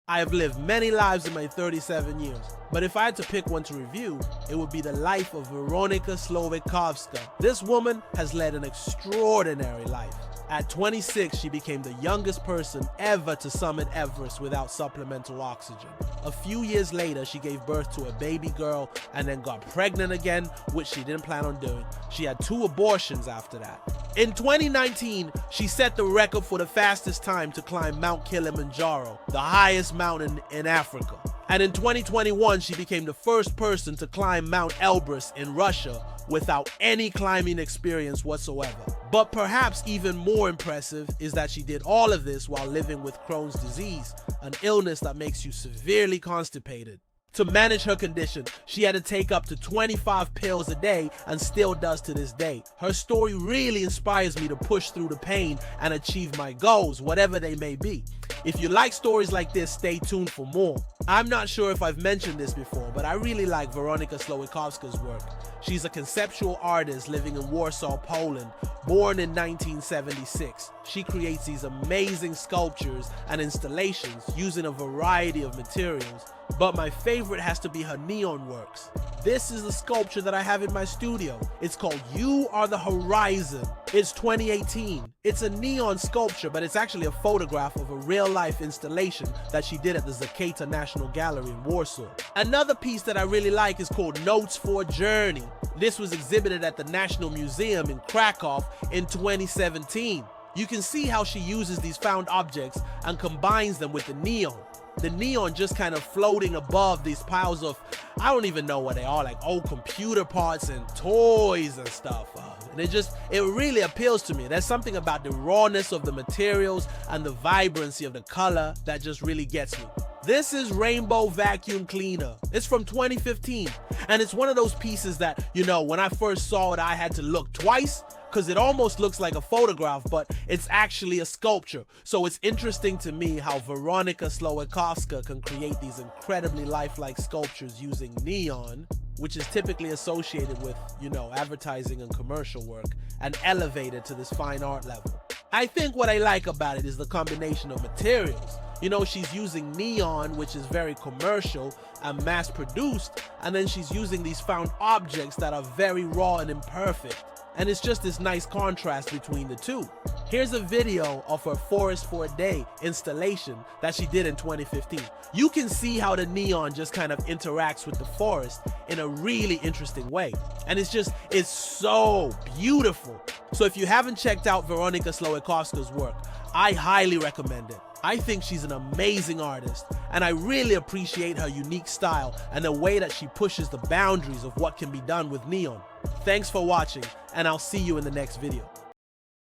I have lived many lives in my 37 years, but if I had to pick one to review, it would be the life of Veronika Slowikowska. This woman has led an extraordinary life. At 26, she became the youngest person ever to summit Everest without supplemental oxygen. A few years later, she gave birth to a baby girl and then got pregnant again, which she didn't plan on doing. She had 2 abortions after that. In 2019, she set the record for the fastest time to climb Mount Kilimanjaro, the highest mountain in Africa. And in 2021, she became the first person to climb Mount Elbrus in Russia without any climbing experience whatsoever. But perhaps even more impressive is that she did all of this while living with Crohn's disease, an illness that makes you severely constipated. To manage her condition, she had to take up to 25 pills a day and still does to this day. Her story really inspires me to push through the pain and achieve my goals, whatever they may be. If you like stories like this, stay tuned for more. I'm not sure if I've mentioned this before, but I really like Veronika Slowikowska's work. She's a conceptual artist living in Warsaw, Poland, born in 1976. She creates these amazing sculptures and installations using a variety of materials, but my favorite has to be her neon works. This is the sculpture that I have in my studio. It's called You Are the Horizon. It's 2018. It's a neon sculpture, but it's actually a photograph of a real-life installation that she did at the Zakata National Gallery in Warsaw. Another piece that I really like is called Notes for a Journey. This was exhibited at the National Museum in Krakow in 2017. You can see how she uses these found objects and combines them with the neon. The neon just kind of floating above these piles of, I don't even know what they are, like old computer parts and toys and stuff. And it really appeals to me. There's something about the rawness of the materials and the vibrancy of the color that just really gets me. This is Rainbow Vacuum Cleaner. It's from 2015, and it's one of those pieces that, you know, when I first saw it, I had to look twice, because it almost looks like a photograph, but it's actually a sculpture. So it's interesting to me how Veronika Slowikowska can create these incredibly lifelike sculptures using neon, which is typically associated with, you know, advertising and commercial work, and elevate it to this fine art level. I think what I like about it is the combination of materials. You know, she's using neon, which is very commercial and mass-produced, and then she's using these found objects that are very raw and imperfect. And it's just this nice contrast between the two. Here's a video of her Forest for a Day installation that she did in 2015. You can see how the neon just kind of interacts with the forest in a really interesting way. And it's so beautiful. So if you haven't checked out Veronika Slowikowska's work, I highly recommend it. I think she's an amazing artist, and I really appreciate her unique style and the way that she pushes the boundaries of what can be done with neon. Thanks for watching, and I'll see you in the next video.